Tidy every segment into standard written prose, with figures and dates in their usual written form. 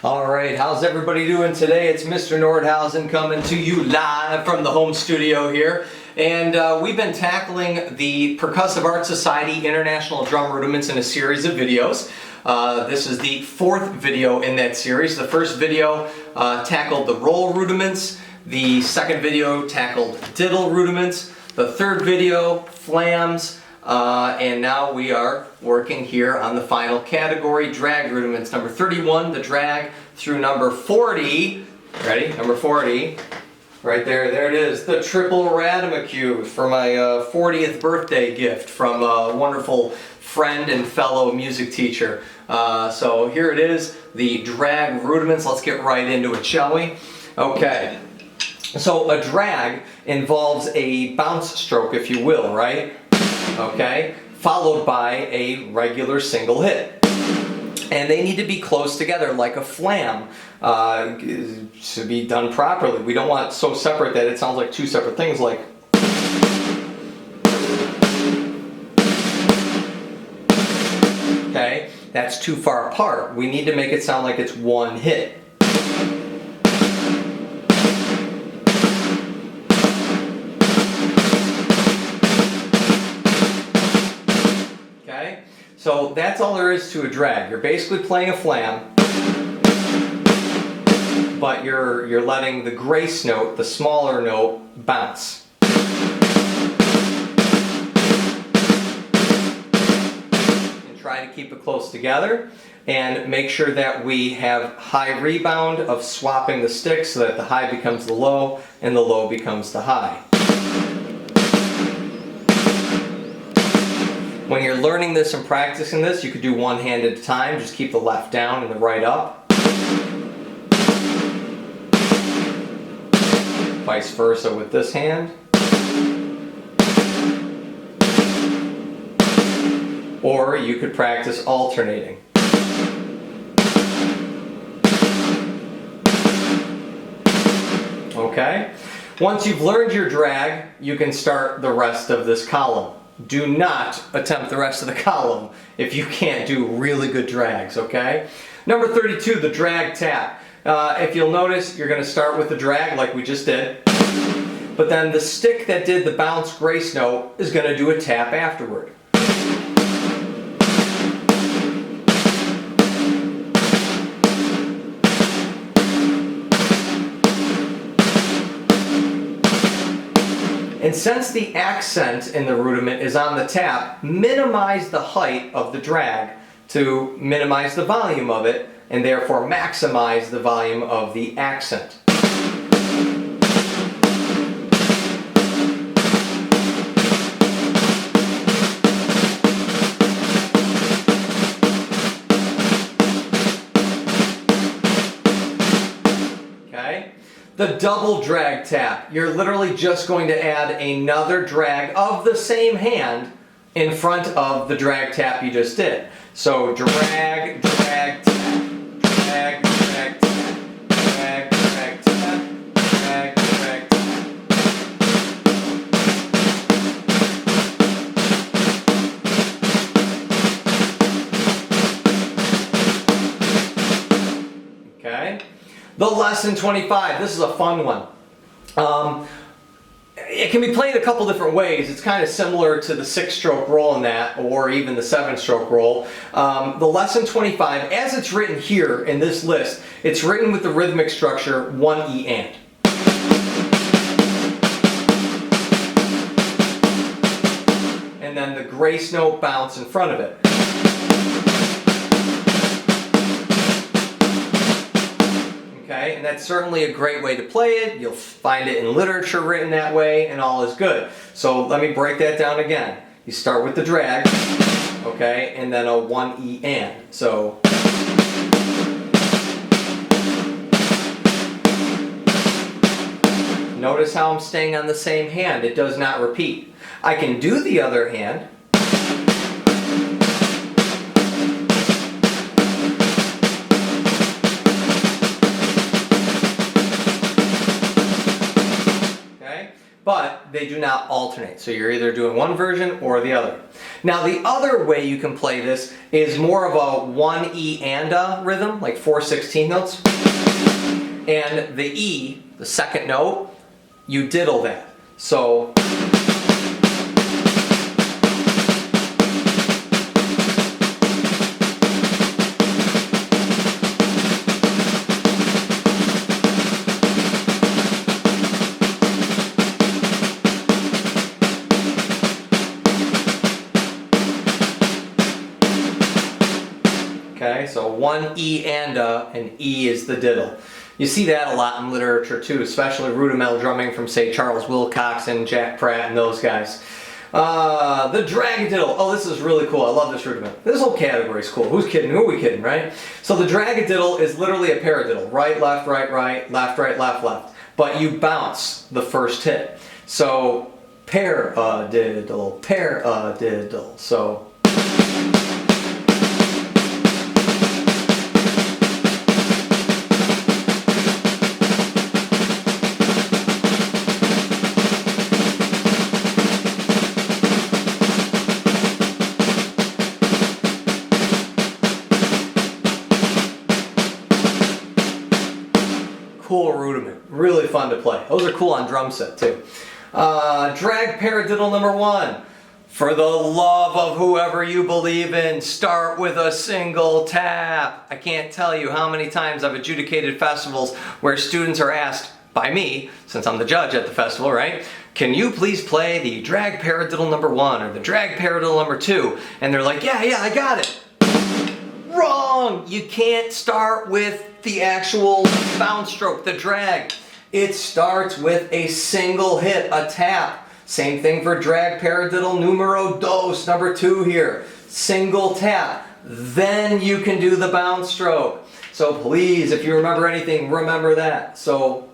Alright, how's everybody doing today? It's Mr. Nordhausen coming to you live from the home studio here. And we've been tackling the Percussive Art Society International Drum Rudiments in a series of videos. This is the fourth video in that series. The first video tackled the roll rudiments. The second video tackled diddle rudiments. The third video, flams. And now we are working here on the final category, drag rudiments. Number 31, the drag, through number 40. Ready? Number 40. Right there, there it is. The triple Radimacue for my 40th birthday gift from a wonderful friend and fellow music teacher. So here it is, the drag rudiments. Let's get right into it, shall we? Okay. So a drag involves a bounce stroke, if you will, right? Okay, followed by a regular single hit. And they need to be close together like a flam to be done properly. We don't want it so separate that it sounds like two separate things like. Okay, that's too far apart. We need to make it sound like it's one hit. So that's all there is to a drag. You're basically playing a flam, but you're letting the grace note, the smaller note, bounce. And try to keep it close together and make sure that we have high rebound of swapping the sticks so that the high becomes the low and the low becomes the high. When you're learning this and practicing this, you could do one hand at a time. Just keep the left down and the right up. Vice versa with this hand. Or you could practice alternating. Okay? Once you've learned your drag, you can start the rest of this column. Do not attempt the rest of the column if you can't do really good drags, okay? Number 32, the drag tap. If you'll notice, you're going to start with the drag like we just did, but then the stick that did the bounce grace note is going to do a tap afterward. And since the accent in the rudiment is on the tap, minimize the height of the drag to minimize the volume of it, and therefore maximize the volume of the accent. The double drag tap. You're literally just going to add another drag of the same hand in front of the drag tap you just did. So drag, drag, tap, drag, drag, tap, drag, drag, tap, drag, drag, tap. Okay. The lesson 25, this is a fun one. It can be played a couple different ways. It's kind of similar to the 6-stroke roll in that, or even the 7-stroke roll. The lesson 25, as it's written here in this list, it's written with the rhythmic structure 1E and. And then the grace note bounce in front of it. Okay, and that's certainly a great way to play it. You'll find it in literature written that way, and all is good. So let me break that down again. You start with the drag, okay, and then a 1E and. So notice how I'm staying on the same hand. It does not repeat. I can do the other hand. But they do not alternate. So you're either doing one version or the other. Now the other way you can play this is more of a 1 E and a rhythm, like 4/16 notes. And the E, the second note, you diddle that. So okay, so 1 E and E is the diddle. You see that a lot in literature too, especially rudimental drumming from, say, Charles Wilcox and Jack Pratt and those guys. The dragadiddle. Oh, this is really cool. I love this rudiment. This whole category is cool. Who's kidding? Who are we kidding, right? So the dragadiddle is literally a paradiddle. Right, left, right, left, left. But you bounce the first hit. So paradiddle, paradiddle. So cool rudiment, really fun to play. Those are cool on drum set too. Drag paradiddle number 1. For the love of whoever you believe in, start with a single tap. I can't tell you how many times I've adjudicated festivals where students are asked by me, since I'm the judge at the festival, right? Can you please play the drag paradiddle number 1 or the drag paradiddle number 2? And they're like, yeah, I got it. Wrong! You can't start with the actual bounce stroke, the drag. It starts with a single hit, a tap. Same thing for drag paradiddle numero dos, number 2 here. Single tap. Then you can do the bounce stroke. So please, if you remember anything, remember that. So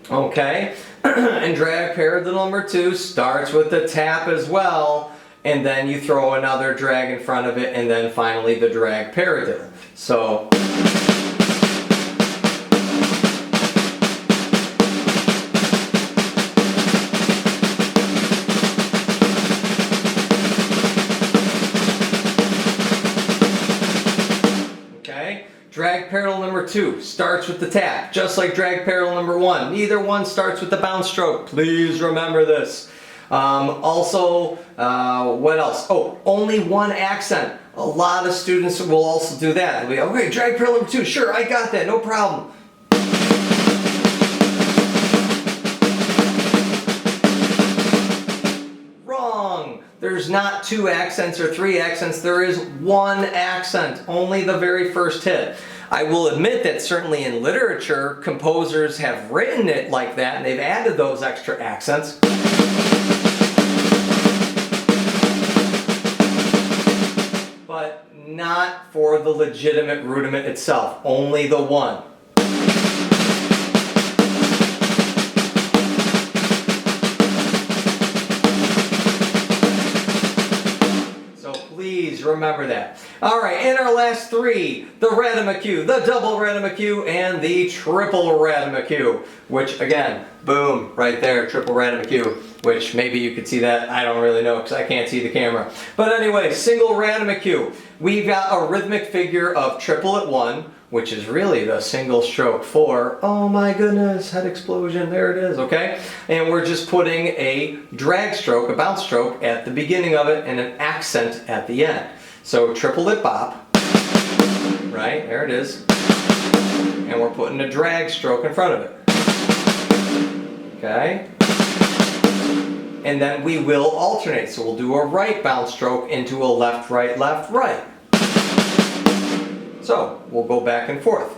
okay, and drag paradiddle number 2 starts with the tap as well, and then you throw another drag in front of it, and then finally the drag paradiddle. So drag paradiddle number 2 starts with the tap, just like drag paradiddle number 1. Neither one starts with the bounce stroke. Please remember this. Also, what else? Oh, only one accent. A lot of students will also do that. They'll be, okay, drag paradiddle number 2. Sure, I got that. No problem. Wrong. There's not 2 accents or 3 accents. There is 1 accent. Only the very first hit. I will admit that certainly in literature, composers have written it like that and they've added those extra accents. But not for the legitimate rudiment itself. Only the one. Please remember that. Alright, and our last 3, the Radimacue, the double Radimacue, and the triple Radimacue, which again, boom, right there, triple Radimacue, which maybe you could see that, I don't really know because I can't see the camera. But anyway, single Radimacue. We've got a rhythmic figure of triple at 1, which is really the single stroke 4. Oh my goodness, head explosion, there it is, okay? And we're just putting a drag stroke, a bounce stroke at the beginning of it and an accent at the end. So triplet bop, right, there it is. And we're putting a drag stroke in front of it. Okay? And then we will alternate. So we'll do a right bounce stroke into a left, right, left, right. So we'll go back and forth.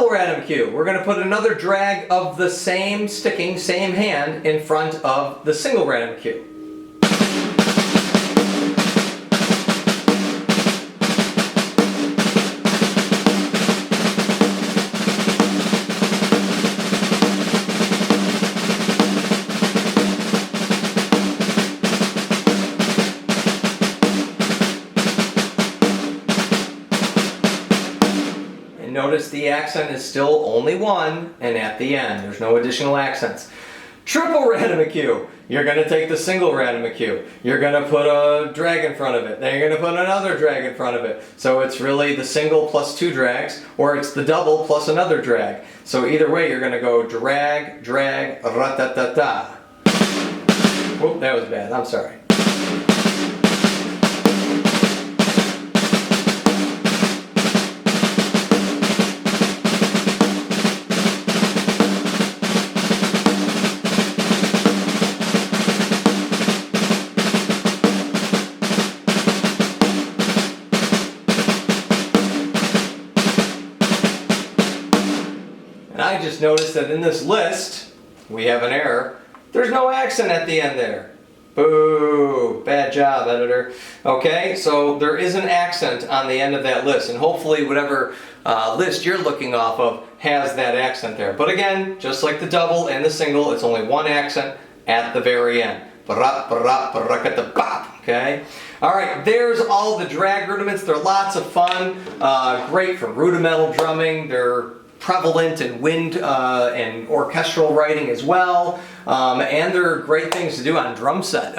double random cue. We're going to put another drag of the same sticking, same hand in front of the single random cue. Notice the accent is still only one, and at the end, there's no additional accents. Triple random cue. You're going to take the single random cue. You're going to put a drag in front of it. Then you're going to put another drag in front of it. So it's really the single plus two drags, or it's the double plus another drag. So either way, you're going to go drag, drag, ra-ta-ta-ta. Whoop, that was bad. I'm sorry. And I just noticed that in this list, we have an error. There's no accent at the end there. Boo! Bad job, editor. Okay, so there is an accent on the end of that list, and hopefully whatever list you're looking off of has that accent there. But again, just like the double and the single, it's only one accent at the very end. Okay? Alright, there's all the drag rudiments. They're lots of fun. Great for rudimental drumming. They're prevalent in wind and orchestral writing as well, and they're great things to do on drum set.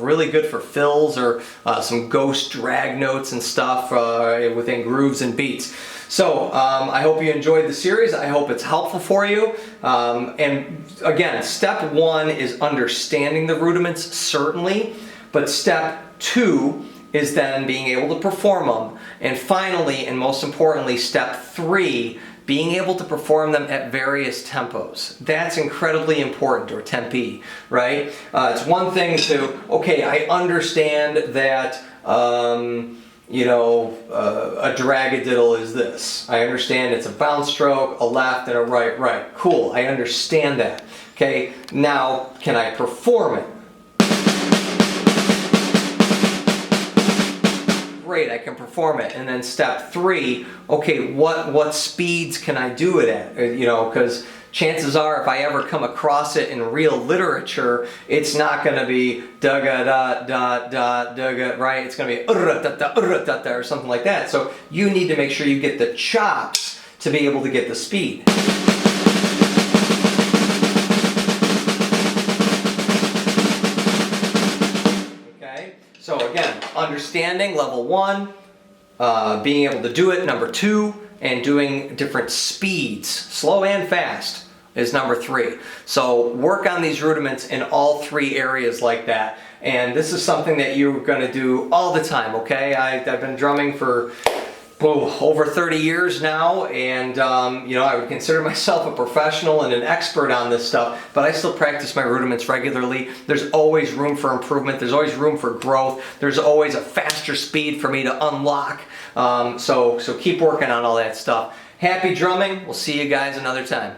Really good for fills or some ghost drag notes and stuff within grooves and beats. So I hope you enjoyed the series. I hope it's helpful for you. And again, step one is understanding the rudiments, certainly, but step two is then being able to perform them. And finally, and most importantly, step three, being able to perform them at various tempos. That's incredibly important, or tempi, right? It's one thing to, okay, I understand that, you know, a dragadiddle is this. I understand it's a bounce stroke, a left, and a right, right. Cool, I understand that. Okay, now can I perform it? Great, I can perform it. And then step three, okay, what speeds can I do it at? You know, because chances are if I ever come across it in real literature, it's not going to be da-ga-da-da-da-da-ga, right? It's going to be da-da-da-da-da-da or something like that. So you need to make sure you get the chops to be able to get the speed. So again, understanding, level one, being able to do it, number two, and doing different speeds, slow and fast, is number three. So work on these rudiments in all three areas like that. And this is something that you're going to do all the time, okay? I've been drumming for over 30 years now, and you know, I would consider myself a professional and an expert on this stuff, but I still practice my rudiments regularly. There's always room for improvement. There's always room for growth. There's always a faster speed for me to unlock. So keep working on all that stuff. Happy drumming. We'll see you guys another time.